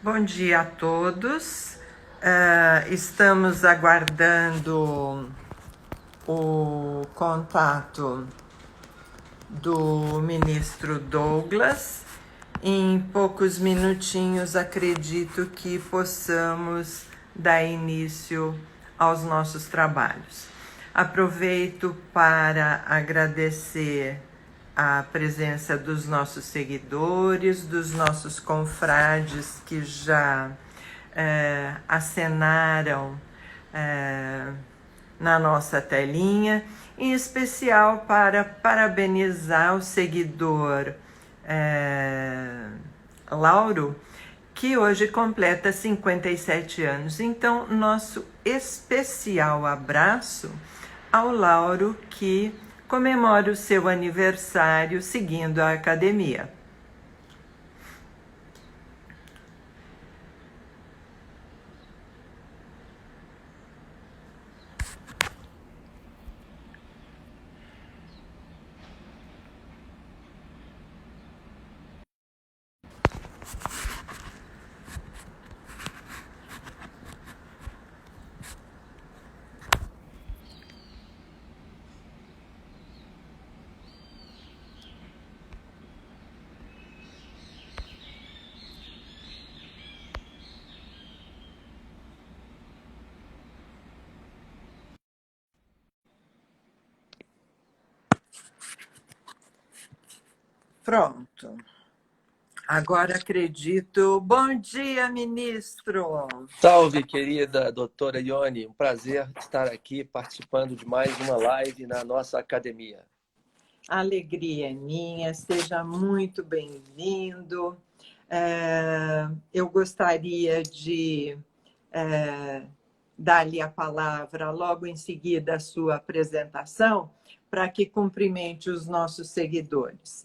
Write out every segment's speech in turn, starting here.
Bom dia a todos. Estamos aguardando o contato do ministro Douglas. Em poucos minutinhos, acredito que possamos dar início aos nossos trabalhos. Aproveito para agradecer a presença dos nossos seguidores, dos nossos confrades que já acenaram na nossa telinha, em especial para parabenizar o seguidor Lauro, que hoje completa 57 anos. Então, nosso especial abraço ao Lauro, que comemora o seu aniversário seguindo a academia. Pronto. Agora acredito. Bom dia, ministro. Salve, querida doutora Ione. Um prazer estar aqui participando de mais uma live na nossa academia. A alegria é minha, seja muito bem-vindo. Eu gostaria de dar-lhe a palavra logo em seguida a sua apresentação, para que cumprimente os nossos seguidores.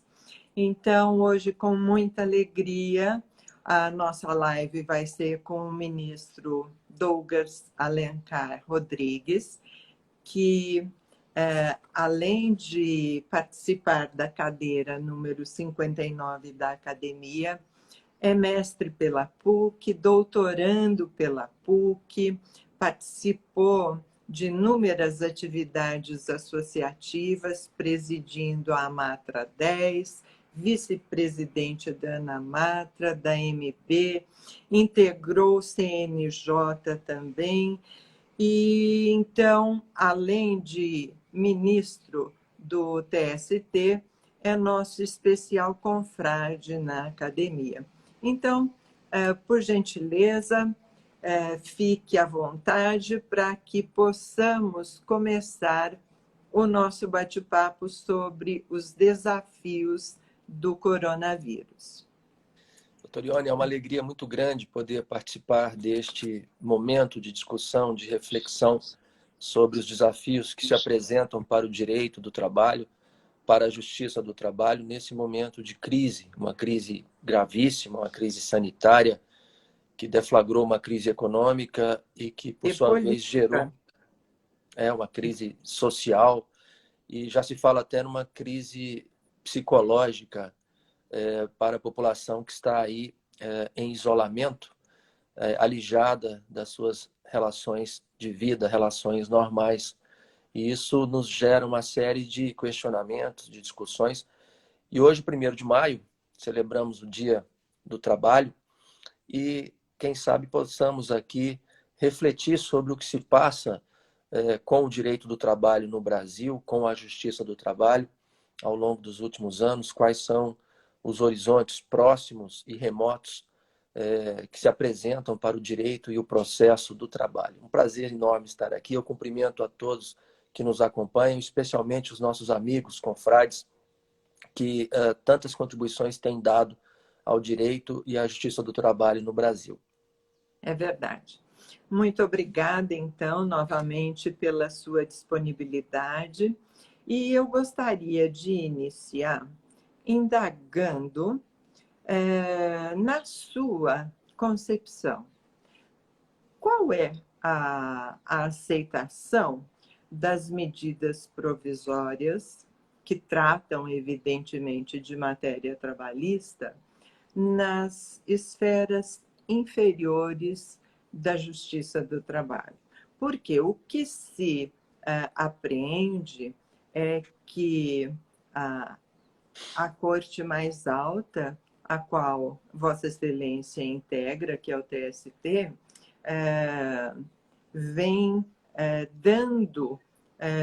Então, hoje, com muita alegria, a nossa live vai ser com o ministro Douglas Alencar Rodrigues, que, além de participar da cadeira número 59 da academia, é mestre pela PUC, doutorando pela PUC, participou de inúmeras atividades associativas, presidindo a Amatra 10, vice-presidente da Anamatra, da MB, integrou o CNJ também. E então, além de ministro do TST, é nosso especial confrade na academia. Então, por gentileza, fique à vontade para que possamos começar o nosso bate-papo sobre os desafios do coronavírus. Doutora Ione, é uma alegria muito grande poder participar deste momento de discussão, de reflexão sobre os desafios que se apresentam para o direito do trabalho, para a justiça do trabalho, nesse momento de crise, uma crise gravíssima, uma crise sanitária, que deflagrou uma crise econômica e que, por sua vez, gerou uma crise social, e já se fala até numa crise psicológica para a população que está aí em isolamento, alijada das suas relações de vida, relações normais. E isso nos gera uma série de questionamentos, de discussões. E hoje, 1º de maio, celebramos o Dia do Trabalho e, quem sabe, possamos aqui refletir sobre o que se passa com o direito do trabalho no Brasil, com a justiça do trabalho ao longo dos últimos anos, quais são os horizontes próximos e remotos que se apresentam para o direito e o processo do trabalho. Um prazer enorme estar aqui. Eu cumprimento a todos que nos acompanham, especialmente os nossos amigos, confrades, que tantas contribuições têm dado ao direito e à justiça do trabalho no Brasil. É verdade. Muito obrigada, então, novamente, pela sua disponibilidade. E eu gostaria de iniciar indagando na sua concepção. Qual é a aceitação das medidas provisórias que tratam, evidentemente, de matéria trabalhista nas esferas inferiores da Justiça do Trabalho. Porque o que se apreende é que a corte mais alta, a qual Vossa Excelência integra, que é o TST, vem dando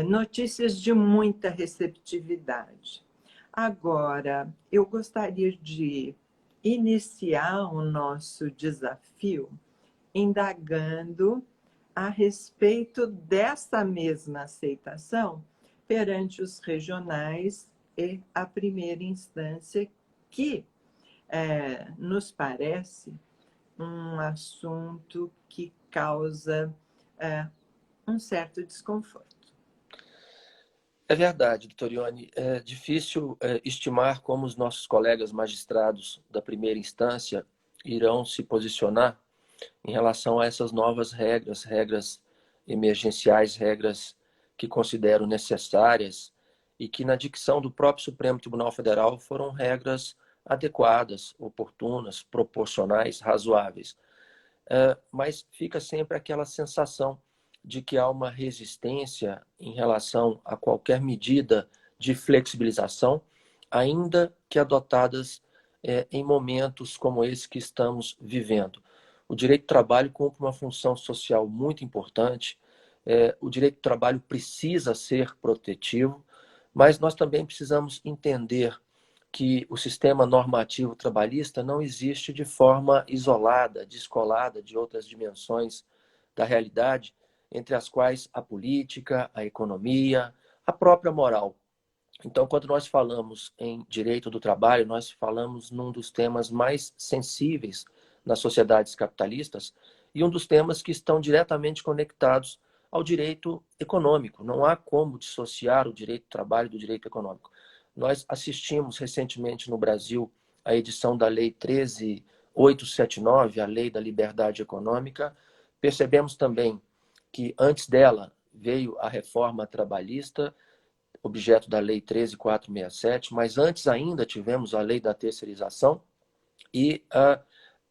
notícias de muita receptividade. Agora, eu gostaria de iniciar o nosso desafio indagando a respeito dessa mesma aceitação perante os regionais e a primeira instância, que nos parece um assunto que causa um certo desconforto. É verdade, Vitorione. É difícil estimar como os nossos colegas magistrados da primeira instância irão se posicionar em relação a essas novas regras, regras emergenciais, regras que considero necessárias e que na dicção do próprio Supremo Tribunal Federal foram regras adequadas, oportunas, proporcionais, razoáveis. Mas fica sempre aquela sensação de que há uma resistência em relação a qualquer medida de flexibilização, ainda que adotadas em momentos como esse que estamos vivendo. O direito do trabalho cumpre uma função social muito importante, o direito do trabalho precisa ser protetivo, mas nós também precisamos entender que o sistema normativo trabalhista não existe de forma isolada, descolada de outras dimensões da realidade, entre as quais a política, a economia, a própria moral. Então, quando nós falamos em direito do trabalho, nós falamos num dos temas mais sensíveis nas sociedades capitalistas e um dos temas que estão diretamente conectados ao direito econômico. Não há como dissociar o direito do trabalho do direito econômico. Nós assistimos recentemente no Brasil a edição da Lei 13.879, a Lei da Liberdade Econômica. Percebemos também que antes dela veio a reforma trabalhista, objeto da Lei 13.467, mas antes ainda tivemos a Lei da Terceirização e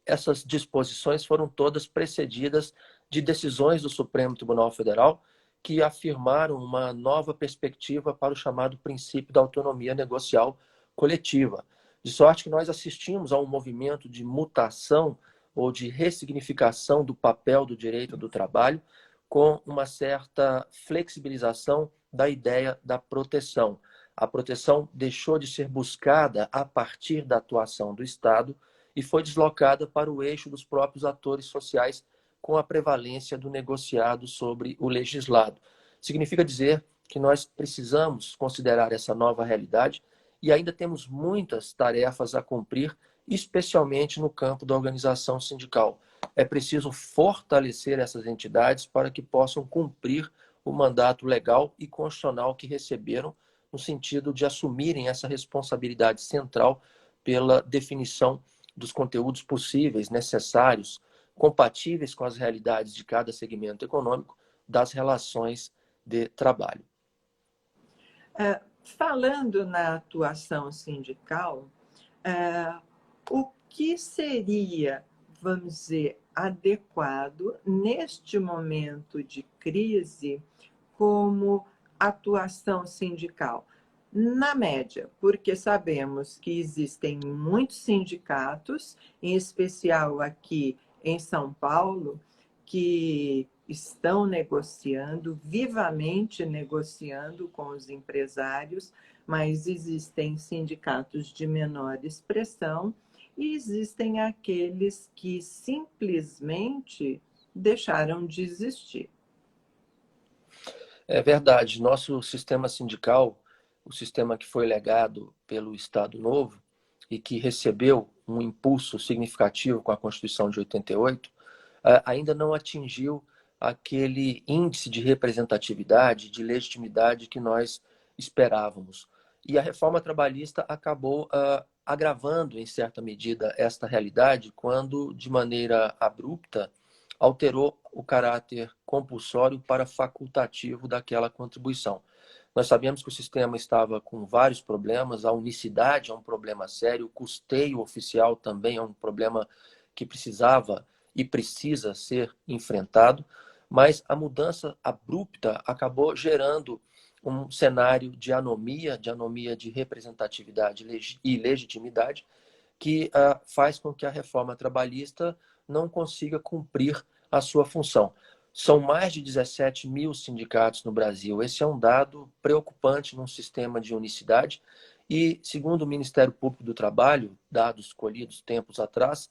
essas disposições foram todas precedidas de decisões do Supremo Tribunal Federal que afirmaram uma nova perspectiva para o chamado princípio da autonomia negocial coletiva. De sorte que nós assistimos a um movimento de mutação ou de ressignificação do papel do direito do trabalho com uma certa flexibilização da ideia da proteção. A proteção deixou de ser buscada a partir da atuação do Estado e foi deslocada para o eixo dos próprios atores sociais com a prevalência do negociado sobre o legislado. Significa dizer que nós precisamos considerar essa nova realidade e ainda temos muitas tarefas a cumprir, especialmente no campo da organização sindical. É preciso fortalecer essas entidades para que possam cumprir o mandato legal e constitucional que receberam, no sentido de assumirem essa responsabilidade central pela definição dos conteúdos possíveis, necessários, compatíveis com as realidades de cada segmento econômico das relações de trabalho. Falando na atuação sindical, o que seria, vamos dizer, adequado neste momento de crise como atuação sindical? Na média, porque sabemos que existem muitos sindicatos, em especial aqui em São Paulo, que estão negociando, vivamente negociando com os empresários, mas existem sindicatos de menor expressão e existem aqueles que simplesmente deixaram de existir. É verdade, nosso sistema sindical, o sistema que foi legado pelo Estado Novo e que recebeu um impulso significativo com a Constituição de 88, ainda não atingiu aquele índice de representatividade, de legitimidade que nós esperávamos. E a reforma trabalhista acabou agravando, em certa medida, esta realidade, quando, de maneira abrupta, alterou o caráter compulsório para facultativo daquela contribuição. Nós sabemos que o sistema estava com vários problemas, a unicidade é um problema sério, o custeio oficial também é um problema que precisava e precisa ser enfrentado, mas a mudança abrupta acabou gerando um cenário de anomia de representatividade e legitimidade, que faz com que a reforma trabalhista não consiga cumprir a sua função. São mais de 17 mil sindicatos no Brasil. Esse é um dado preocupante num sistema de unicidade. E, segundo o Ministério Público do Trabalho, dados colhidos tempos atrás,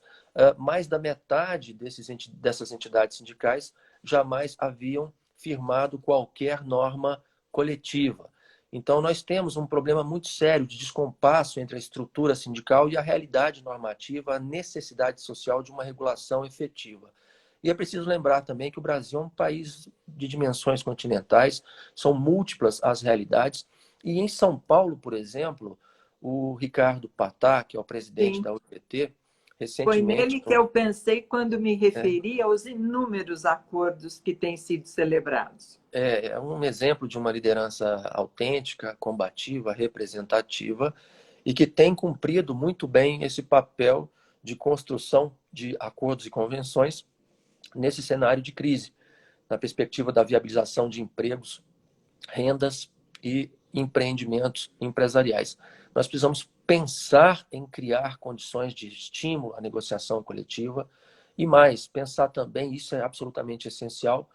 mais da metade dessas entidades sindicais jamais haviam firmado qualquer norma coletiva. Então, nós temos um problema muito sério de descompasso entre a estrutura sindical e a realidade normativa, a necessidade social de uma regulação efetiva. E é preciso lembrar também que o Brasil é um país de dimensões continentais, são múltiplas as realidades. E em São Paulo, por exemplo, o Ricardo Patá, que é o presidente Sim. da UPT, Foi recentemente... nele que eu pensei quando me referi aos inúmeros acordos que têm sido celebrados. É um exemplo de uma liderança autêntica, combativa, representativa e que tem cumprido muito bem esse papel de construção de acordos e convenções nesse cenário de crise, na perspectiva da viabilização de empregos, rendas e empreendimentos empresariais. Nós precisamos pensar em criar condições de estímulo à negociação coletiva e mais, pensar também, isso é absolutamente essencial,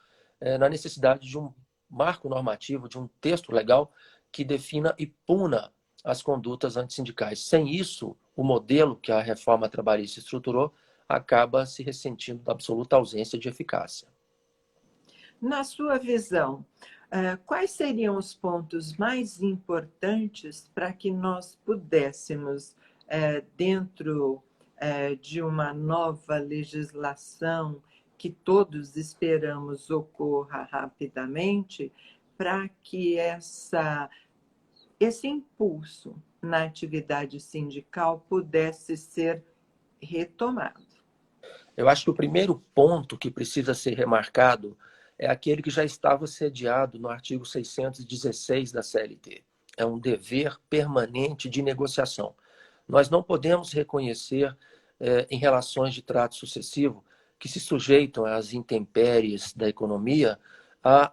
na necessidade de um marco normativo, de um texto legal que defina e puna as condutas antissindicais. Sem isso, o modelo que a reforma trabalhista estruturou acaba se ressentindo da absoluta ausência de eficácia. Na sua visão, quais seriam os pontos mais importantes para que nós pudéssemos, dentro de uma nova legislação que todos esperamos ocorra rapidamente, para que esse impulso na atividade sindical pudesse ser retomado? Eu acho que o primeiro ponto que precisa ser remarcado é aquele que já estava sediado no artigo 616 da CLT. É um dever permanente de negociação. Nós não podemos reconhecer, em relações de trato sucessivo, que se sujeitam às intempéries da economia, a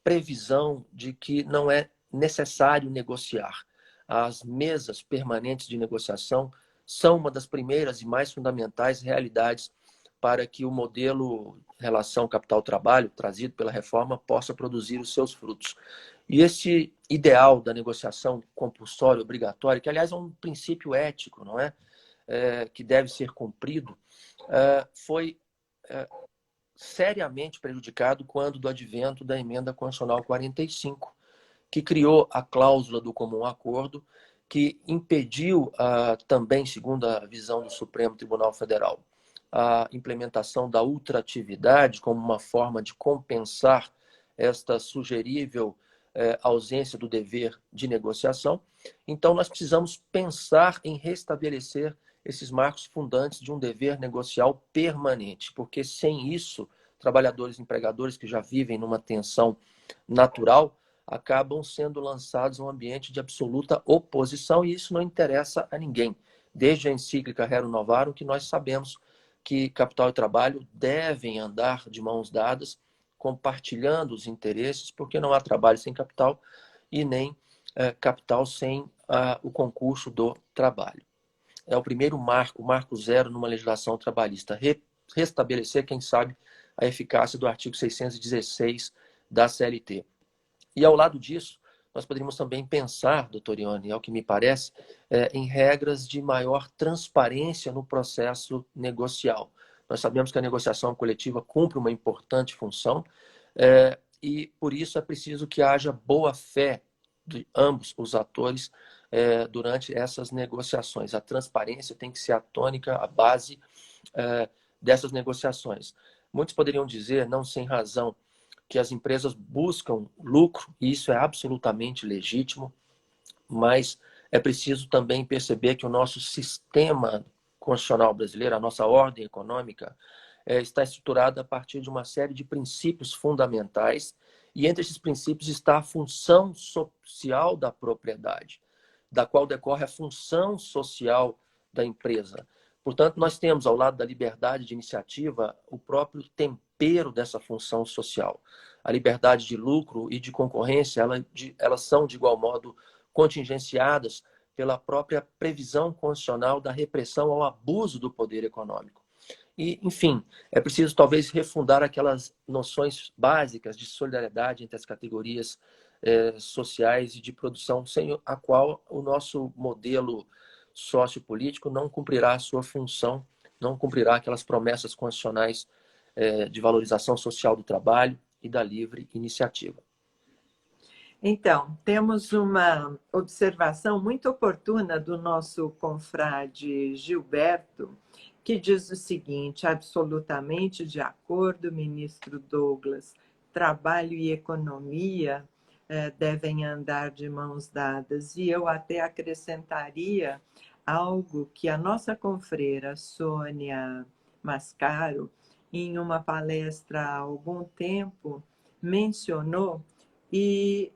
previsão de que não é necessário negociar. As mesas permanentes de negociação são uma das primeiras e mais fundamentais realidades para que o modelo relação capital-trabalho trazido pela reforma possa produzir os seus frutos. E esse ideal da negociação compulsória, obrigatória, que aliás é um princípio ético, não é? Que deve ser cumprido, foi seriamente prejudicado quando do advento da emenda constitucional 45, que criou a cláusula do comum acordo, que impediu também, segundo a visão do Supremo Tribunal Federal, a implementação da ultratividade como uma forma de compensar esta sugerível ausência do dever de negociação. Então, nós precisamos pensar em restabelecer esses marcos fundantes de um dever negocial permanente, porque sem isso, trabalhadores e empregadores que já vivem numa tensão natural acabam sendo lançados a um ambiente de absoluta oposição, e isso não interessa a ninguém. Desde a encíclica Rerum Novarum, que nós sabemos que capital e trabalho devem andar de mãos dadas, compartilhando os interesses, porque não há trabalho sem capital e nem capital sem o concurso do trabalho. É o primeiro marco, o marco zero numa legislação trabalhista. Restabelecer, quem sabe, a eficácia do artigo 616 da CLT. E ao lado disso, nós poderíamos também pensar, doutor Ione, ao que me parece, em regras de maior transparência no processo negocial. Nós sabemos que a negociação coletiva cumpre uma importante função e, por isso, é preciso que haja boa-fé de ambos os atores durante essas negociações. A transparência tem que ser a tônica, a base dessas negociações. Muitos poderiam dizer, não sem razão, que as empresas buscam lucro, e isso é absolutamente legítimo, mas é preciso também perceber que o nosso sistema constitucional brasileiro, a nossa ordem econômica, está estruturada a partir de uma série de princípios fundamentais, e entre esses princípios está a função social da propriedade, da qual decorre a função social da empresa. Portanto, nós temos, ao lado da liberdade de iniciativa, o próprio tempero dessa função social. A liberdade de lucro e de concorrência, elas são, de igual modo, contingenciadas pela própria previsão constitucional da repressão ao abuso do poder econômico. E, enfim, é preciso talvez refundar aquelas noções básicas de solidariedade entre as categorias sociais e de produção, sem a qual o nosso modelo sociopolítico não cumprirá a sua função, não cumprirá aquelas promessas constitucionais de valorização social do trabalho e da livre iniciativa. Então, temos uma observação muito oportuna do nosso confrade Gilberto, que diz o seguinte: absolutamente de acordo, ministro Douglas, trabalho e economia devem andar de mãos dadas. E eu até acrescentaria algo que a nossa confreira Sônia Mascaro, em uma palestra há algum tempo, mencionou e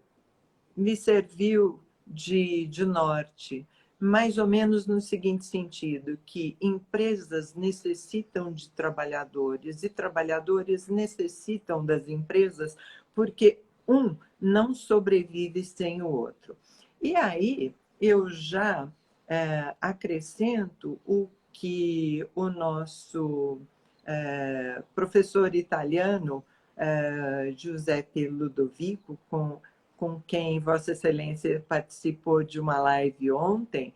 me serviu de norte, mais ou menos no seguinte sentido, que empresas necessitam de trabalhadores e trabalhadores necessitam das empresas, porque um não sobrevive sem o outro. E aí eu já acrescento o que o nosso professor italiano, Giuseppe Ludovico, com quem Vossa Excelência participou de uma live ontem,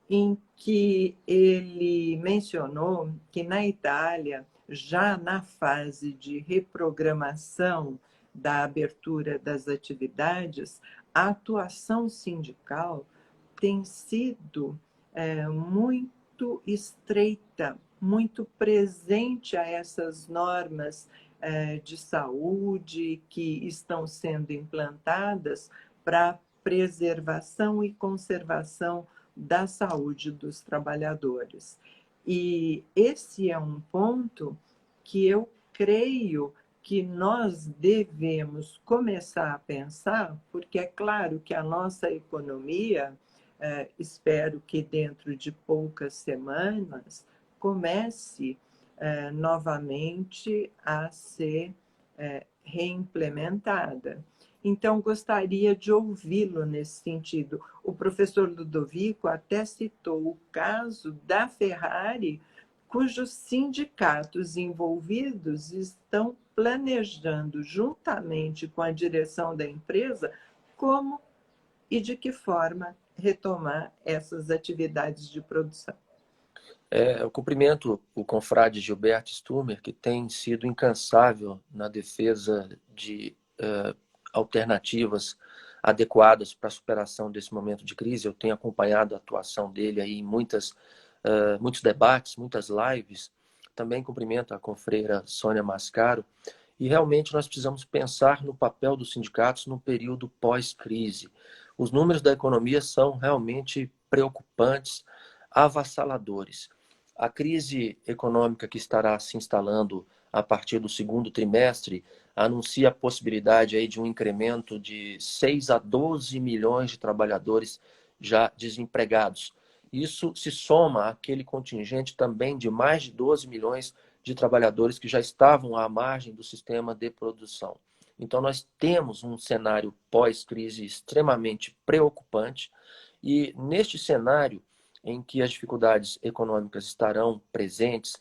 em que ele mencionou que na Itália, já na fase de reprogramação da abertura das atividades, a atuação sindical tem sido muito estreita, muito presente a essas normas de saúde que estão sendo implantadas para preservação e conservação da saúde dos trabalhadores. E esse é um ponto que eu creio que nós devemos começar a pensar, porque é claro que a nossa economia, espero que dentro de poucas semanas, comece novamente a ser reimplementada. Então, gostaria de ouvi-lo nesse sentido. O professor Ludovico até citou o caso da Ferrari, cujos sindicatos envolvidos estão planejando, juntamente com a direção da empresa, como e de que forma retomar essas atividades de produção. Eu cumprimento o confrade Gilberto Stummer, que tem sido incansável na defesa de alternativas adequadas para a superação desse momento de crise. Eu tenho acompanhado a atuação dele aí em muitos debates, muitas lives. Também cumprimento a confreira Sônia Mascaro. E realmente nós precisamos pensar no papel dos sindicatos no período pós-crise. Os números da economia são realmente preocupantes, avassaladores. A crise econômica que estará se instalando a partir do segundo trimestre anuncia a possibilidade aí de um incremento de 6 a 12 milhões de trabalhadores já desempregados. Isso se soma àquele contingente também de mais de 12 milhões de trabalhadores que já estavam à margem do sistema de produção. Então, nós temos um cenário pós-crise extremamente preocupante e, neste cenário em que as dificuldades econômicas estarão presentes,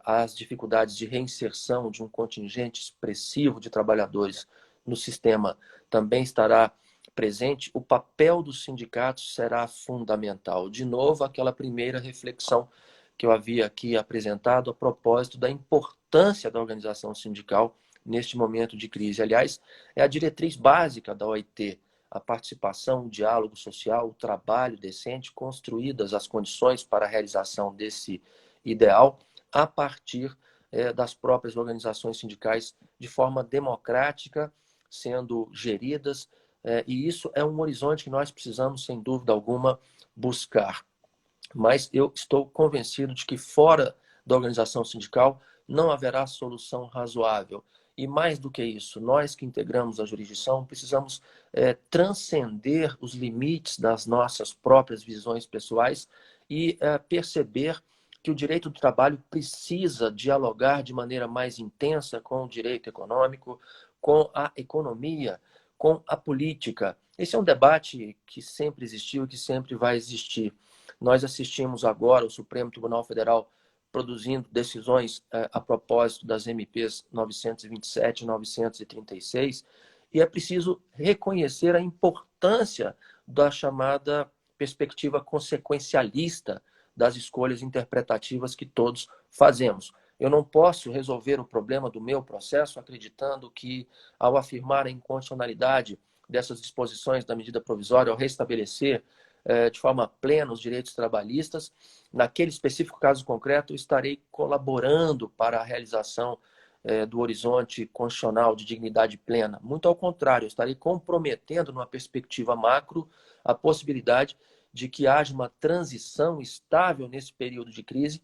as dificuldades de reinserção de um contingente expressivo de trabalhadores no sistema também estará presente, o papel dos sindicatos será fundamental. De novo, aquela primeira reflexão que eu havia aqui apresentado a propósito da importância da organização sindical neste momento de crise. Aliás, é a diretriz básica da OIT, a participação, o diálogo social, o trabalho decente, construídas as condições para a realização desse ideal a partir das próprias organizações sindicais de forma democrática, sendo geridas, e isso é um horizonte que nós precisamos, sem dúvida alguma, buscar. Mas eu estou convencido de que fora da organização sindical não haverá solução razoável. E mais do que isso, nós que integramos a jurisdição precisamos transcender os limites das nossas próprias visões pessoais e perceber que o direito do trabalho precisa dialogar de maneira mais intensa com o direito econômico, com a economia, com a política. Esse é um debate que sempre existiu e que sempre vai existir. Nós assistimos agora o Supremo Tribunal Federal produzindo decisões a propósito das MPs 927 e 936, e é preciso reconhecer a importância da chamada perspectiva consequencialista das escolhas interpretativas que todos fazemos. Eu não posso resolver o problema do meu processo acreditando que, ao afirmar a inconstitucionalidade dessas disposições da medida provisória, ao restabelecer de forma plena os direitos trabalhistas, naquele específico caso concreto, eu estarei colaborando para a realização do horizonte constitucional de dignidade plena. Muito ao contrário, eu estarei comprometendo, numa perspectiva macro, a possibilidade de que haja uma transição estável nesse período de crise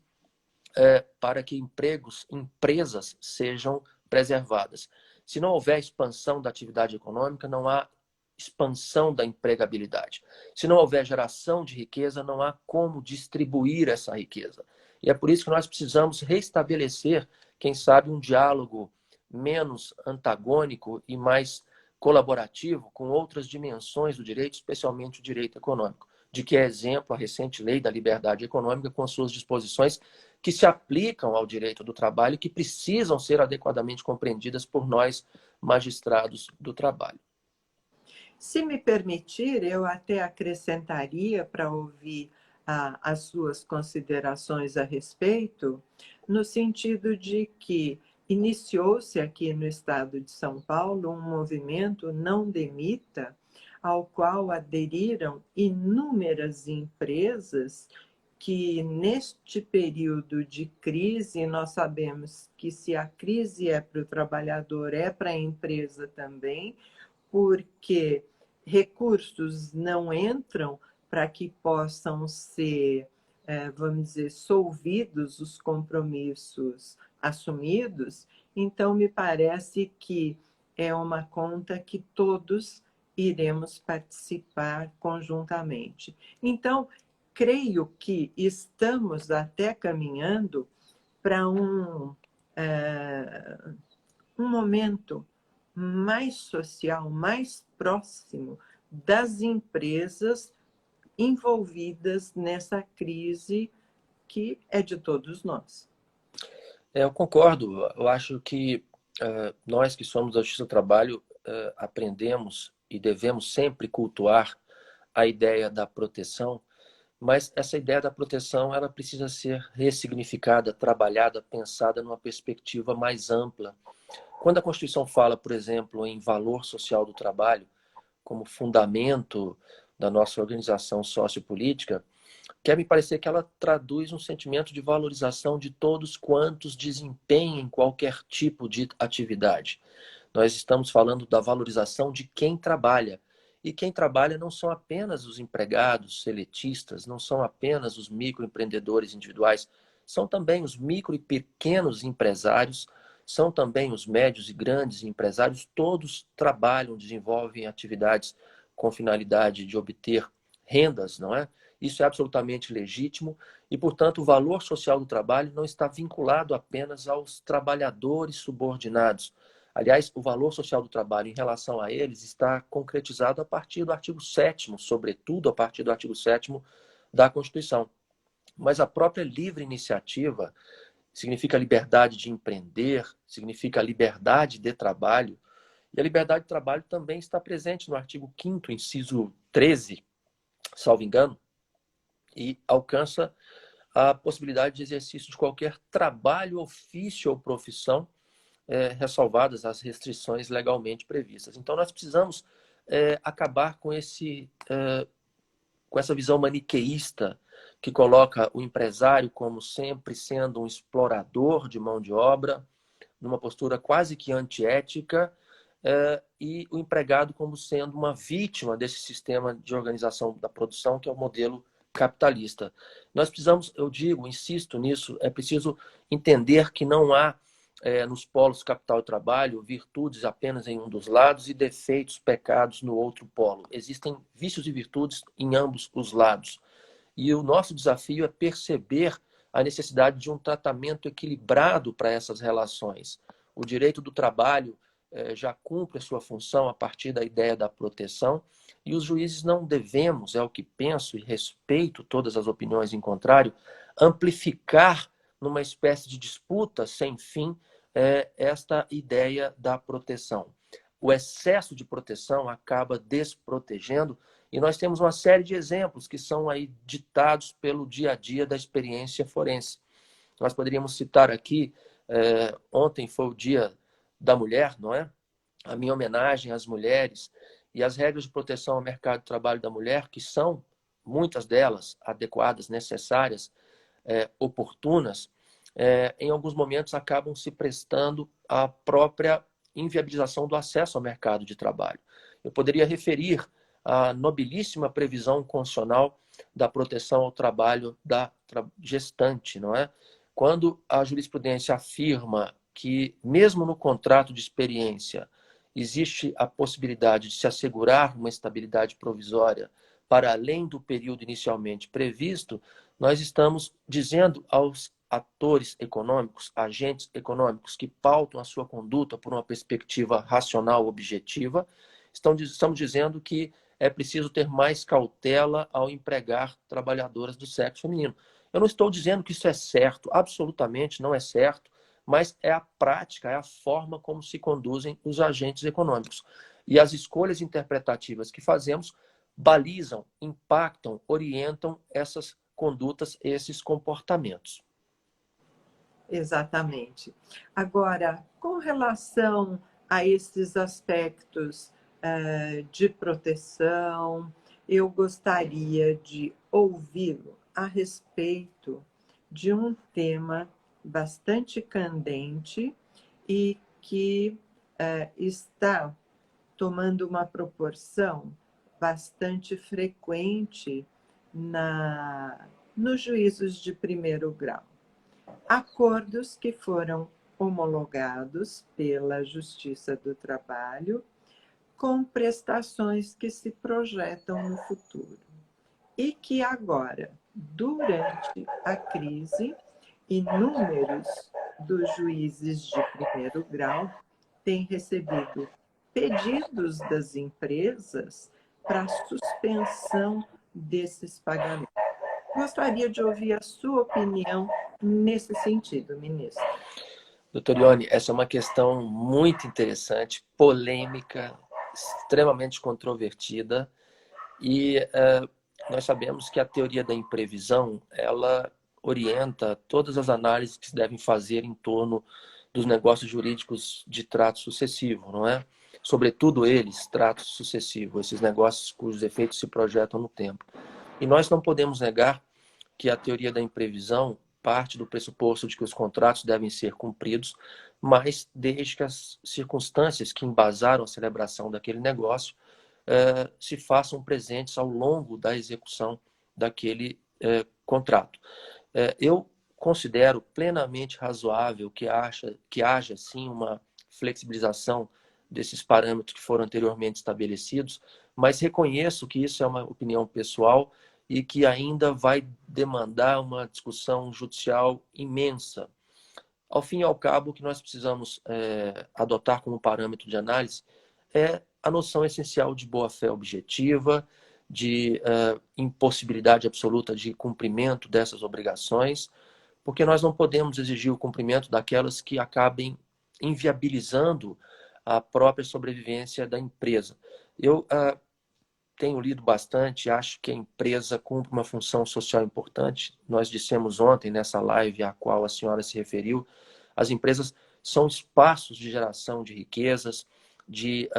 para que empregos, empresas sejam preservadas. Se não houver expansão da atividade econômica, não há expansão da empregabilidade. Se não houver geração de riqueza, não há como distribuir essa riqueza. E é por isso que nós precisamos restabelecer, quem sabe, um diálogo menos antagônico e mais colaborativo com outras dimensões do direito, especialmente o direito econômico, de que é exemplo a recente Lei da Liberdade Econômica com suas disposições que se aplicam ao direito do trabalho e que precisam ser adequadamente compreendidas por nós, magistrados do trabalho. Se me permitir, eu até acrescentaria para ouvir as suas considerações a respeito, no sentido de que iniciou-se aqui no estado de São Paulo um movimento Não Demita, ao qual aderiram inúmeras empresas que, neste período de crise, nós sabemos que se a crise é para o trabalhador, é para a empresa também, porque recursos não entram para que possam ser, vamos dizer, solvidos os compromissos assumidos. Então, me parece que é uma conta que todos iremos participar conjuntamente. Então, creio que estamos até caminhando para um momento mais social, mais próximo das empresas envolvidas nessa crise que é de todos nós. Eu concordo. Eu acho que nós que somos da Justiça do Trabalho aprendemos e devemos sempre cultuar a ideia da proteção, mas essa ideia da proteção ela precisa ser ressignificada, trabalhada, pensada numa perspectiva mais ampla. Quando a Constituição fala, por exemplo, em valor social do trabalho como fundamento da nossa organização sociopolítica, quer me parecer que ela traduz um sentimento de valorização de todos quantos desempenhem qualquer tipo de atividade. Nós estamos falando da valorização de quem trabalha. E quem trabalha não são apenas os empregados seletistas, não são apenas os microempreendedores individuais, são também os micro e pequenos empresários, são também os médios e grandes empresários, todos trabalham, desenvolvem atividades com finalidade de obter rendas, não é? Isso é absolutamente legítimo e, portanto, o valor social do trabalho não está vinculado apenas aos trabalhadores subordinados. Aliás, o valor social do trabalho em relação a eles está concretizado a partir do artigo 7º, sobretudo a partir do artigo 7º da Constituição. Mas a própria livre iniciativa significa liberdade de empreender, significa liberdade de trabalho. E a liberdade de trabalho também está presente no artigo 5º, inciso 13, salvo engano, e alcança a possibilidade de exercício de qualquer trabalho, ofício ou profissão, ressalvadas as restrições legalmente previstas. Então, nós precisamos acabar com essa visão maniqueísta que coloca o empresário como sempre sendo um explorador de mão de obra, numa postura quase que antiética, e o empregado como sendo uma vítima desse sistema de organização da produção, que é o modelo capitalista. Nós precisamos, eu digo, insisto nisso, é preciso entender que não há nos polos capital e trabalho virtudes apenas em um dos lados e defeitos, pecados no outro polo. Existem vícios e virtudes em ambos os lados. E o nosso desafio é perceber a necessidade de um tratamento equilibrado para essas relações. O direito do trabalho já cumpre a sua função a partir da ideia da proteção, e os juízes não devemos, é o que penso e respeito todas as opiniões em contrário, amplificar numa espécie de disputa sem fim esta ideia da proteção. O excesso de proteção acaba desprotegendo, e nós temos uma série de exemplos que são aí ditados pelo dia a dia da experiência forense. Nós poderíamos citar aqui, ontem foi o Dia da Mulher, não é? A minha homenagem às mulheres e as regras de proteção ao mercado de trabalho da mulher, que são, muitas delas, adequadas, necessárias, oportunas, em alguns momentos acabam se prestando à própria inviabilização do acesso ao mercado de trabalho. Eu poderia referir a nobilíssima previsão constitucional da proteção ao trabalho da gestante, não é? Quando a jurisprudência afirma que, mesmo no contrato de experiência, existe a possibilidade de se assegurar uma estabilidade provisória para além do período inicialmente previsto, nós estamos dizendo aos atores econômicos, agentes econômicos que pautam a sua conduta por uma perspectiva racional objetiva, estamos dizendo que é preciso ter mais cautela ao empregar trabalhadoras do sexo feminino. Eu não estou dizendo que isso é certo, absolutamente não é certo, mas é a prática, é a forma como se conduzem os agentes econômicos. E as escolhas interpretativas que fazemos balizam, impactam, orientam essas condutas, esses comportamentos. Exatamente. Agora, com relação a esses aspectos de proteção, eu gostaria de ouvi-lo a respeito de um tema bastante candente e que está tomando uma proporção bastante frequente nos juízos de primeiro grau. Acordos que foram homologados pela Justiça do Trabalho com prestações que se projetam no futuro e que agora, durante a crise, inúmeros dos juízes de primeiro grau têm recebido pedidos das empresas para suspensão desses pagamentos. Gostaria de ouvir a sua opinião nesse sentido, ministro. Doutor Ione, essa é uma questão muito interessante, polêmica, extremamente controvertida, e nós sabemos que a teoria da imprevisão, ela orienta todas as análises que se devem fazer em torno dos negócios jurídicos de trato sucessivo, não é? Sobretudo eles, trato sucessivo, esses negócios cujos efeitos se projetam no tempo. E nós não podemos negar que a teoria da imprevisão parte do pressuposto de que os contratos devem ser cumpridos, mas desde que as circunstâncias que embasaram a celebração daquele negócio se façam presentes ao longo da execução daquele contrato. Eu considero plenamente razoável que haja, sim, uma flexibilização desses parâmetros que foram anteriormente estabelecidos, mas reconheço que isso é uma opinião pessoal e que ainda vai demandar uma discussão judicial imensa. Ao fim e ao cabo, o que nós precisamos adotar como parâmetro de análise é a noção essencial de boa-fé objetiva, de impossibilidade absoluta de cumprimento dessas obrigações, porque nós não podemos exigir o cumprimento daquelas que acabem inviabilizando a própria sobrevivência da empresa. Eu tenho lido bastante, acho que a empresa cumpre uma função social importante. Nós dissemos ontem, nessa live à qual a senhora se referiu, as empresas são espaços de geração de riquezas, de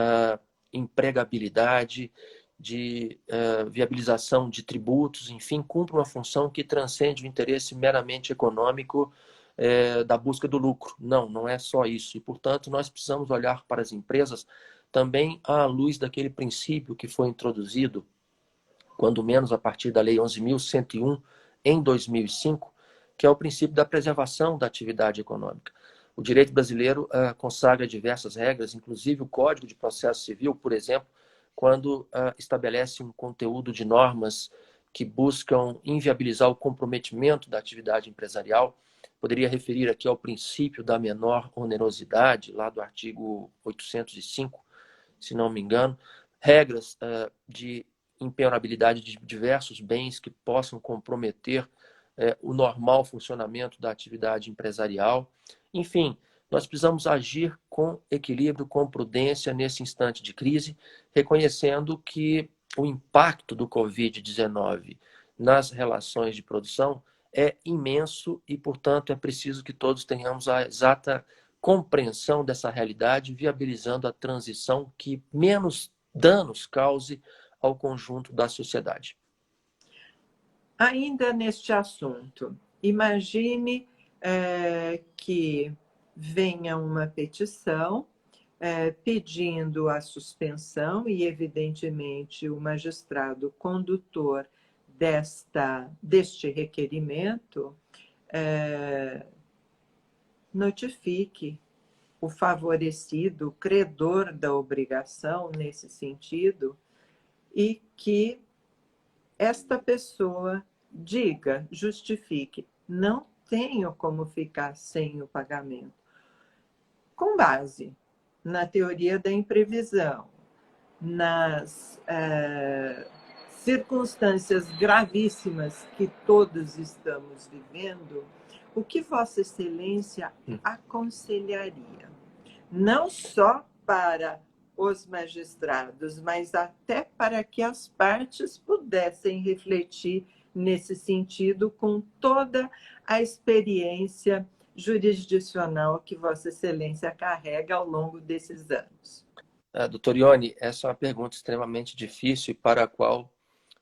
empregabilidade, de viabilização de tributos, enfim, cumpre uma função que transcende o interesse meramente econômico da busca do lucro. Não é só isso. E, portanto, nós precisamos olhar para as empresas também à luz daquele princípio que foi introduzido, quando menos a partir da Lei 11.101, em 2005, que é o princípio da preservação da atividade econômica. O direito brasileiro consagra diversas regras, inclusive o Código de Processo Civil, por exemplo, quando estabelece um conteúdo de normas que buscam inviabilizar o comprometimento da atividade empresarial. Poderia referir aqui ao princípio da menor onerosidade, lá do artigo 805, se não me engano, regras de impenhorabilidade de diversos bens que possam comprometer o normal funcionamento da atividade empresarial. Enfim, nós precisamos agir com equilíbrio, com prudência nesse instante de crise, reconhecendo que o impacto do Covid-19 nas relações de produção é imenso e, portanto, é preciso que todos tenhamos a exata compreensão dessa realidade, viabilizando a transição que menos danos cause ao conjunto da sociedade. Ainda neste assunto, imagine que venha uma petição pedindo a suspensão e, evidentemente, o magistrado condutor deste requerimento notifique o favorecido, o credor da obrigação nesse sentido, e que esta pessoa diga, justifique, não tenho como ficar sem o pagamento. Com base na teoria da imprevisão, nas circunstâncias gravíssimas que todos estamos vivendo, o que Vossa Excelência aconselharia? Não só para os magistrados, mas até para que as partes pudessem refletir nesse sentido com toda a experiência jurisdicional que Vossa Excelência carrega ao longo desses anos. Doutor Ione, essa é uma pergunta extremamente difícil e para a qual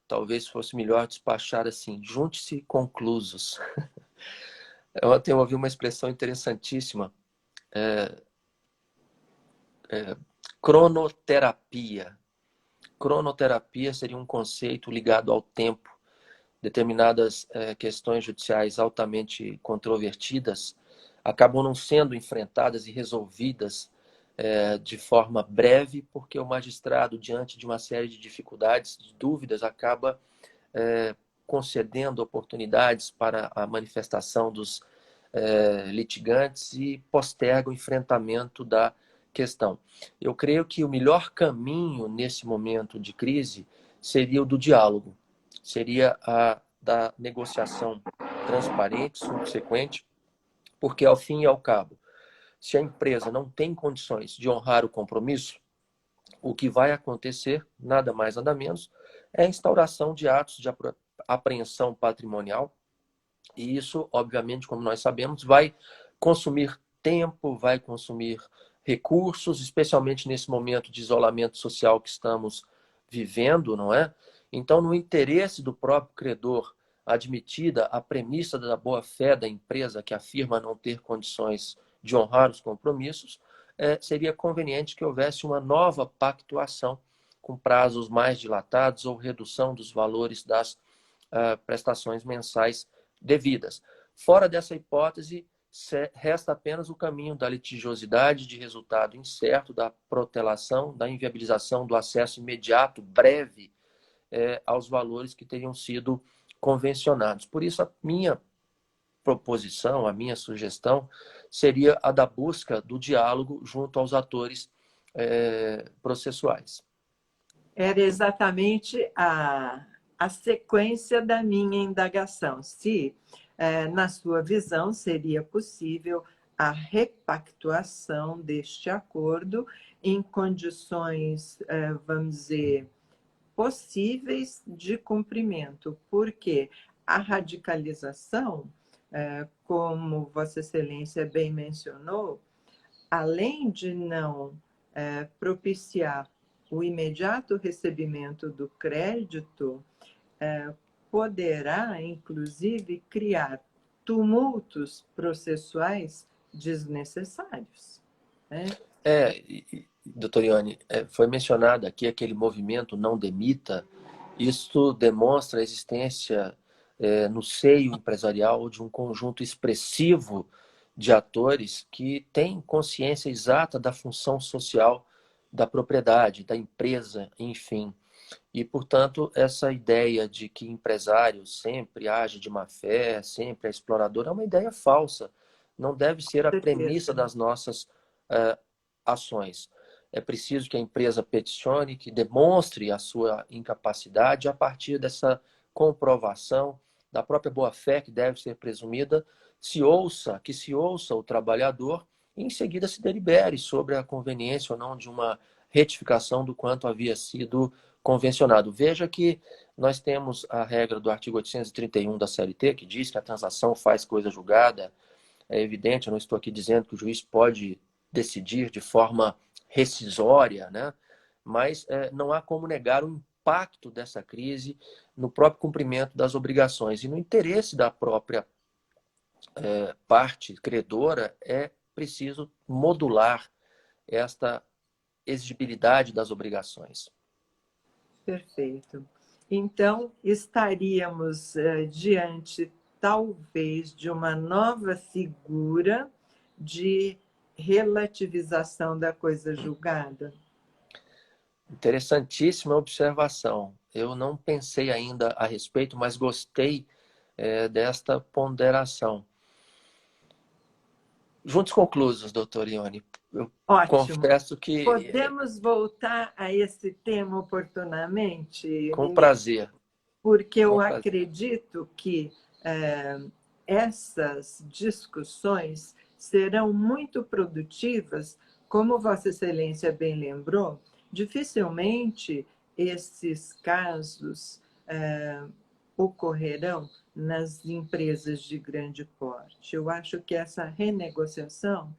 talvez fosse melhor despachar assim: junte-se conclusos. Eu ontem ouvi uma expressão interessantíssima, cronoterapia. Cronoterapia seria um conceito ligado ao tempo. Determinadas questões judiciais altamente controvertidas acabam não sendo enfrentadas e resolvidas de forma breve, porque o magistrado, diante de uma série de dificuldades, de dúvidas, acaba concedendo oportunidades para a manifestação dos litigantes e posterga o enfrentamento da questão. Eu creio que o melhor caminho nesse momento de crise seria o do diálogo, seria a da negociação transparente, subsequente, porque ao fim e ao cabo, se a empresa não tem condições de honrar o compromisso, o que vai acontecer, nada mais, nada menos, é a instauração de atos de apreensão patrimonial. E isso, obviamente, como nós sabemos, vai consumir tempo, vai consumir recursos, especialmente nesse momento de isolamento social que estamos vivendo, não é? Então, no interesse do próprio credor, admitida a premissa da boa-fé da empresa que afirma não ter condições de honrar os compromissos, seria conveniente que houvesse uma nova pactuação com prazos mais dilatados ou redução dos valores das prestações mensais devidas. Fora dessa hipótese, resta apenas o caminho da litigiosidade de resultado incerto, da protelação, da inviabilização do acesso imediato, breve, aos valores que teriam sido convencionados. Por isso, a minha proposição, a minha sugestão seria a da busca do diálogo junto aos atores processuais. Era exatamente a sequência da minha indagação. Se, na sua visão, seria possível a repactuação deste acordo em condições, vamos dizer, possíveis de cumprimento, porque a radicalização, como Vossa Excelência bem mencionou, além de não propiciar o imediato recebimento do crédito, poderá, inclusive, criar tumultos processuais desnecessários. Né? Doutor Ione, foi mencionado aqui aquele movimento Não Demita. Isso demonstra a existência no seio empresarial de um conjunto expressivo de atores que têm consciência exata da função social da propriedade, da empresa, enfim. E, portanto, essa ideia de que empresário sempre age de má fé, sempre é explorador, é uma ideia falsa. Não deve ser a premissa Certeza. das nossas ações. É preciso que a empresa peticione, que demonstre a sua incapacidade a partir dessa comprovação da própria boa-fé que deve ser presumida, que se ouça o trabalhador e em seguida se delibere sobre a conveniência ou não de uma retificação do quanto havia sido convencionado. Veja que nós temos a regra do artigo 831 da CLT, que diz que a transação faz coisa julgada. É evidente, eu não estou aqui dizendo que o juiz pode decidir de forma rescisória, né? Mas não há como negar o impacto dessa crise no próprio cumprimento das obrigações. E no interesse da própria parte credora, é preciso modular esta exigibilidade das obrigações. Perfeito. Então, estaríamos diante, talvez, de uma nova figura de relativização da coisa julgada. Interessantíssima observação. Eu não pensei ainda a respeito, mas gostei desta ponderação. Juntos conclusos, doutor Ione. Eu Ótimo. confesso que, Podemos voltar a esse tema oportunamente, com ministro? prazer, Porque eu com prazer. acredito que essas discussões serão muito produtivas, como Vossa Excelência bem lembrou, dificilmente esses casos ocorrerão nas empresas de grande porte. Eu acho que essa renegociação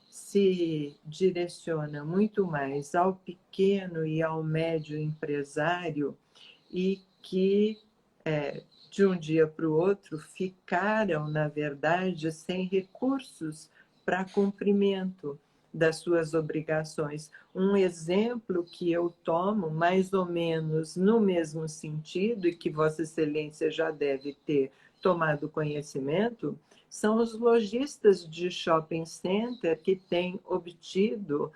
se direciona muito mais ao pequeno e ao médio empresário e que, de um dia para o outro, ficaram, na verdade, sem recursos para cumprimento das suas obrigações. Um exemplo que eu tomo, mais ou menos no mesmo sentido, e que Vossa Excelência já deve ter tomado conhecimento, são os lojistas de shopping center que têm obtido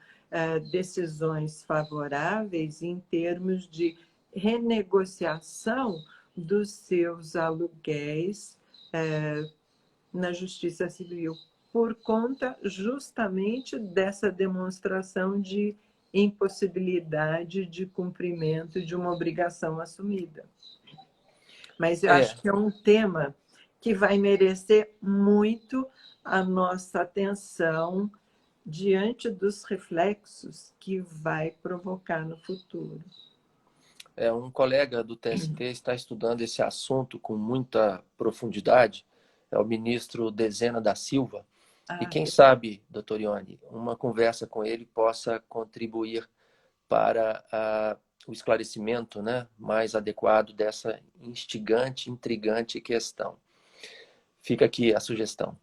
decisões favoráveis em termos de renegociação dos seus aluguéis na Justiça Civil, por conta justamente dessa demonstração de impossibilidade de cumprimento de uma obrigação assumida. Mas eu É, acho que é um tema que vai merecer muito a nossa atenção diante dos reflexos que vai provocar no futuro. um colega do TST está estudando esse assunto com muita profundidade, é o ministro Dezena da Silva. E Ah, quem sabe, doutor Ione, uma conversa com ele possa contribuir para o esclarecimento, né, mais adequado dessa instigante, intrigante questão. Fica aqui a sugestão.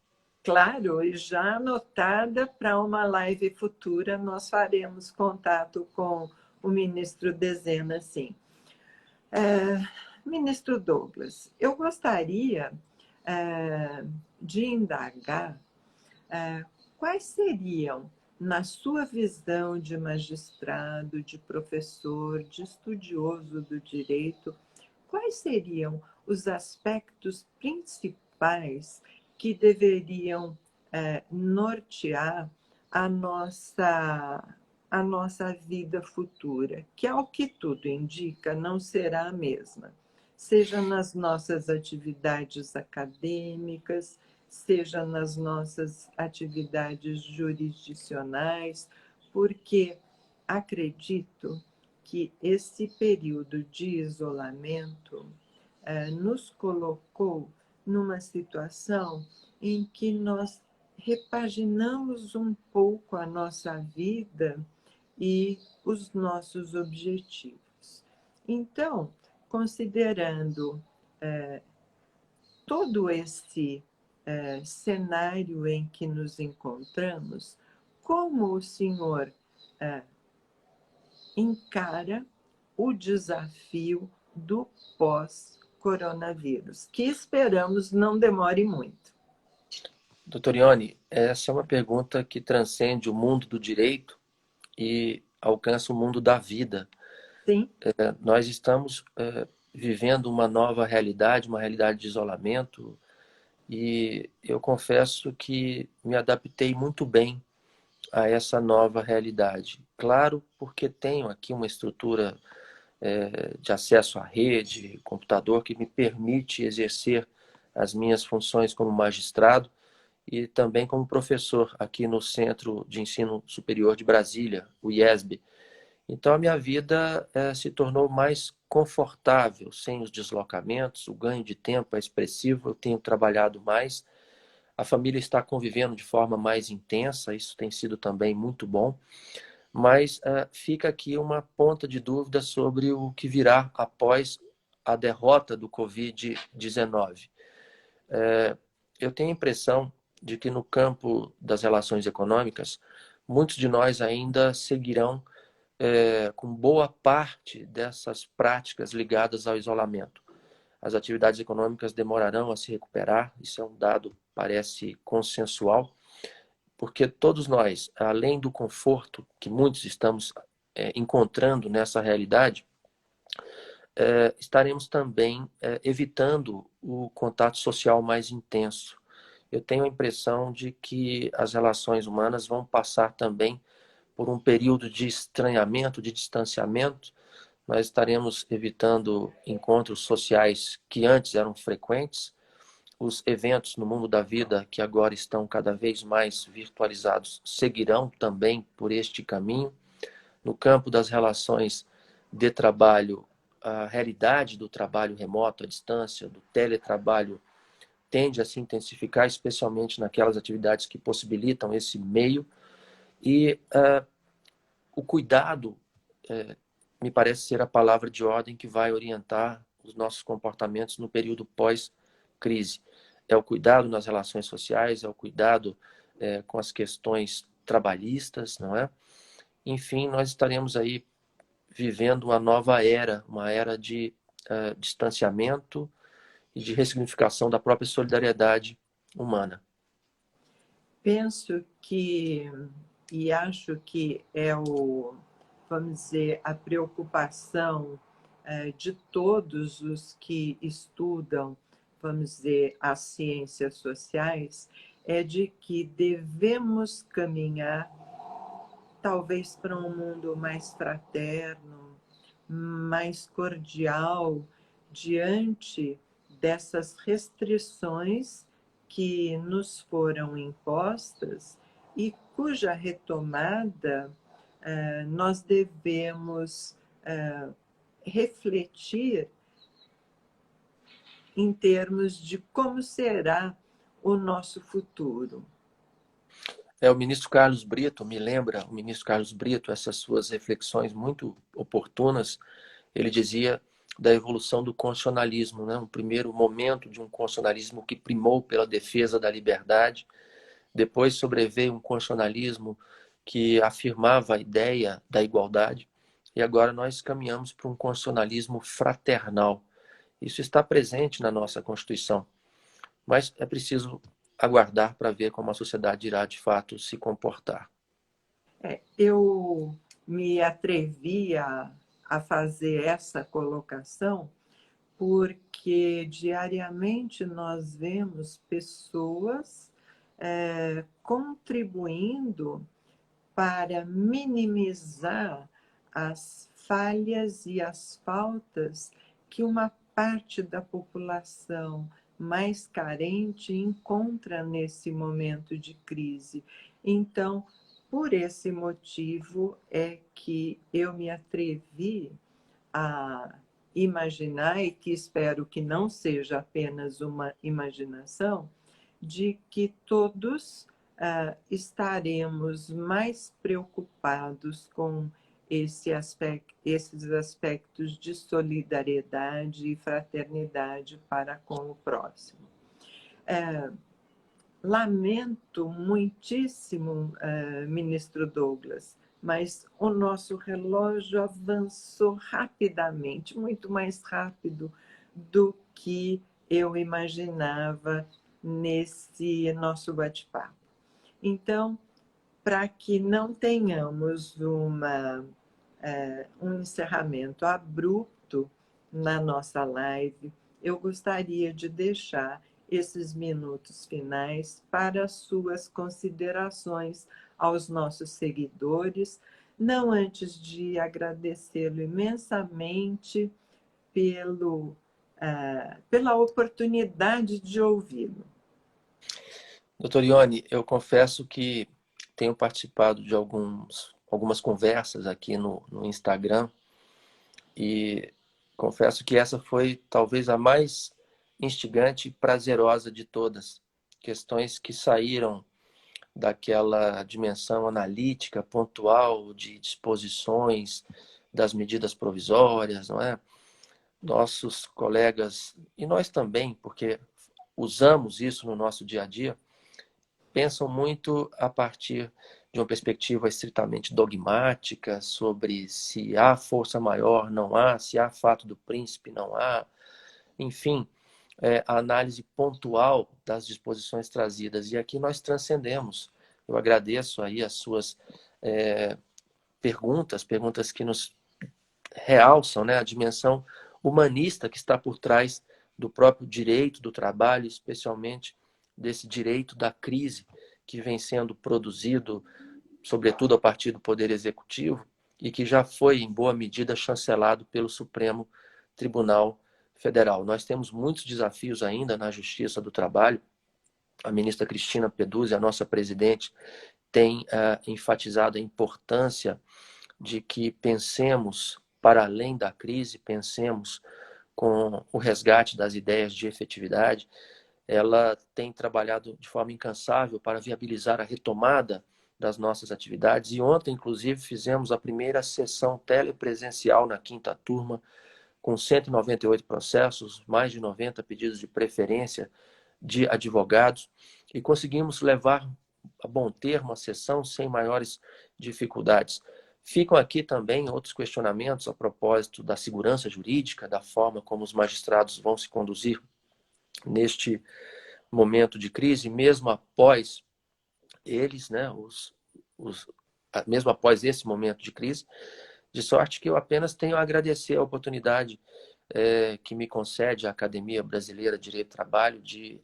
claro, e já anotada para uma live futura, nós faremos contato com o ministro Dezena, sim. Ministro Douglas, eu gostaria de indagar quais seriam, na sua visão de magistrado, de professor, de estudioso do direito, quais seriam os aspectos principais que deveriam nortear a nossa vida futura, que, ao que tudo indica, não será a mesma, seja nas nossas atividades acadêmicas, seja nas nossas atividades jurisdicionais, porque acredito que esse período de isolamento nos colocou numa situação em que nós repaginamos um pouco a nossa vida e os nossos objetivos. Então, considerando todo esse cenário em que nos encontramos, como o senhor encara o desafio do pós-coronavírus, que esperamos não demore muito? Doutor Ione, essa é uma pergunta que transcende o mundo do direito e alcança o mundo da vida. Sim. Nós estamos vivendo uma nova realidade, uma realidade de isolamento, e eu confesso que me adaptei muito bem a essa nova realidade. Claro, porque tenho aqui uma estrutura de acesso à rede, computador, que me permite exercer as minhas funções como magistrado e também como professor aqui no Centro de Ensino Superior de Brasília, o IESB. Então, a minha vida se tornou mais confortável, sem os deslocamentos, o ganho de tempo é expressivo, eu tenho trabalhado mais, a família está convivendo de forma mais intensa, isso tem sido também muito bom, mas fica aqui uma ponta de dúvida sobre o que virá após a derrota do Covid-19. Eu tenho a impressão de que no campo das relações econômicas, muitos de nós ainda seguirão com boa parte dessas práticas ligadas ao isolamento. As atividades econômicas demorarão a se recuperar, isso é um dado, parece, consensual, porque todos nós, além do conforto que muitos estamos encontrando nessa realidade, estaremos também evitando o contato social mais intenso. Eu tenho a impressão de que as relações humanas vão passar também por um período de estranhamento, de distanciamento. Nós estaremos evitando encontros sociais que antes eram frequentes. Os eventos no mundo da vida, que agora estão cada vez mais virtualizados, seguirão também por este caminho. No campo das relações de trabalho, a realidade do trabalho remoto, à distância, do teletrabalho, tende a se intensificar, especialmente naquelas atividades que possibilitam esse meio. E o cuidado me parece ser a palavra de ordem que vai orientar os nossos comportamentos no período pós-crise. É o cuidado nas relações sociais, é o cuidado com as questões trabalhistas, não é? Enfim, nós estaremos aí vivendo uma era de distanciamento e de ressignificação da própria solidariedade humana. Penso que, e acho que é vamos dizer, a preocupação de todos os que estudam, vamos dizer, as ciências sociais, é de que devemos caminhar talvez para um mundo mais fraterno, mais cordial, diante dessas restrições que nos foram impostas e cuja retomada nós devemos refletir em termos de como será o nosso futuro. O ministro Carlos Brito, me lembra, o ministro Carlos Brito, essas suas reflexões muito oportunas, ele dizia da evolução do constitucionalismo, né? Um primeiro momento de um constitucionalismo que primou pela defesa da liberdade, depois sobreveio um constitucionalismo que afirmava a ideia da igualdade, e agora nós caminhamos para um constitucionalismo fraternal. Isso está presente na nossa Constituição, mas é preciso aguardar para ver como a sociedade irá de fato se comportar. Eu me atrevi a fazer essa colocação porque diariamente nós vemos pessoas contribuindo para minimizar as falhas e as faltas que uma parte da população mais carente encontra nesse momento de crise. Então, por esse motivo é que eu me atrevi a imaginar, e que espero que não seja apenas uma imaginação, de que todos estaremos mais preocupados com esses aspectos de solidariedade e fraternidade para com o próximo. Lamento muitíssimo, ministro Douglas, mas o nosso relógio avançou rapidamente, muito mais rápido do que eu imaginava nesse nosso bate-papo. Então, para que não tenhamos uma um encerramento abrupto na nossa live, eu gostaria de deixar esses minutos finais para as suas considerações aos nossos seguidores, não antes de agradecê-lo imensamente pela oportunidade de ouvi-lo. Doutor Ione, eu confesso que tenho participado de algumas conversas aqui no Instagram e confesso que essa foi talvez a mais instigante e prazerosa de todas. Questões que saíram daquela dimensão analítica, pontual, de disposições das medidas provisórias, não é? Nossos colegas, e nós também, porque usamos isso no nosso dia a dia, pensam muito a partir de uma perspectiva estritamente dogmática sobre se há força maior, não há, se há fato do príncipe, não há. Enfim, a análise pontual das disposições trazidas. E aqui nós transcendemos. Eu agradeço aí as suas perguntas que nos realçam, né, a dimensão humanista que está por trás do próprio direito do trabalho, especialmente desse direito da crise que vem sendo produzido, sobretudo a partir do Poder Executivo, e que já foi, em boa medida, chancelado pelo Supremo Tribunal Federal. Nós temos muitos desafios ainda na Justiça do Trabalho. A ministra Cristina Peduzzi, a nossa presidente, tem enfatizado a importância de que pensemos para além da crise, pensemos com o resgate das ideias de efetividade. Ela tem trabalhado de forma incansável para viabilizar a retomada das nossas atividades. E ontem, inclusive, fizemos a primeira sessão telepresencial na 5ª turma, com 198 processos, mais de 90 pedidos de preferência de advogados, e conseguimos levar a bom termo a sessão sem maiores dificuldades. Ficam aqui também outros questionamentos a propósito da segurança jurídica, da forma como os magistrados vão se conduzir neste momento de crise, mesmo após eles, né, mesmo após esse momento de crise, de sorte que eu apenas tenho a agradecer a oportunidade que me concede a Academia Brasileira de Direito do Trabalho de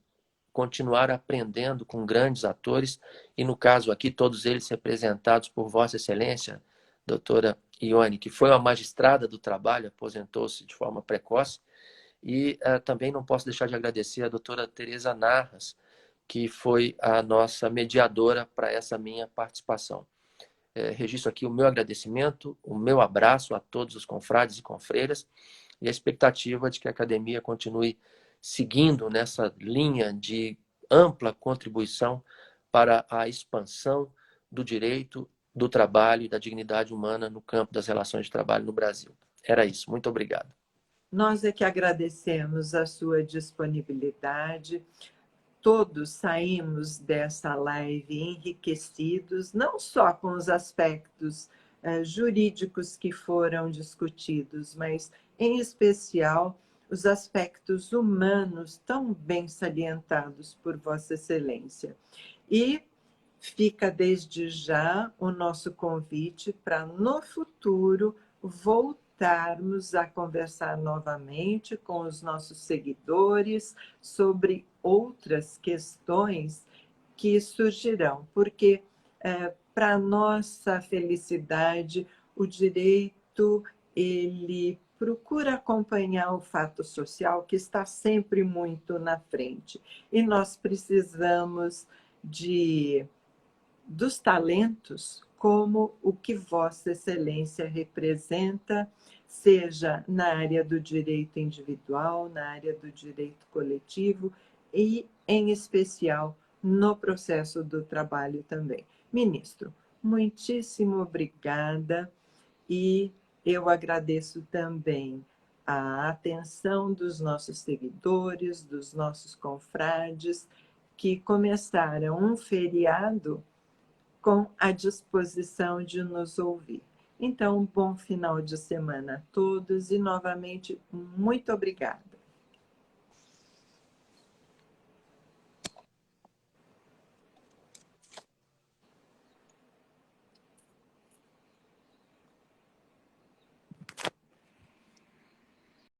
continuar aprendendo com grandes atores, e no caso aqui, todos eles representados por Vossa Excelência, doutora Ione, que foi uma magistrada do trabalho, aposentou-se de forma precoce, e também não posso deixar de agradecer a doutora Tereza Narras, que foi a nossa mediadora para essa minha participação. Registro aqui o meu agradecimento, o meu abraço a todos os confrades e confreiras, e a expectativa de que a academia continue seguindo nessa linha de ampla contribuição para a expansão do direito do trabalho e da dignidade humana no campo das relações de trabalho no Brasil. Era isso. Muito obrigado. Nós é que agradecemos a sua disponibilidade. Todos saímos dessa live enriquecidos, não só com os aspectos jurídicos que foram discutidos, mas, em especial, os aspectos humanos tão bem salientados por Vossa Excelência. E fica desde já o nosso convite para, no futuro, voltarmos a conversar novamente com os nossos seguidores sobre outras questões que surgirão, porque, para nossa felicidade, o direito ele procura acompanhar o fato social que está sempre muito na frente. E nós precisamos dos talentos como o que Vossa Excelência representa, seja na área do direito individual, na área do direito coletivo e, em especial, no processo do trabalho também. Ministro, muitíssimo obrigada, e eu agradeço também a atenção dos nossos seguidores, dos nossos confrades, que começaram um feriado com a disposição de nos ouvir. Então, um bom final de semana a todos e, novamente, muito obrigada.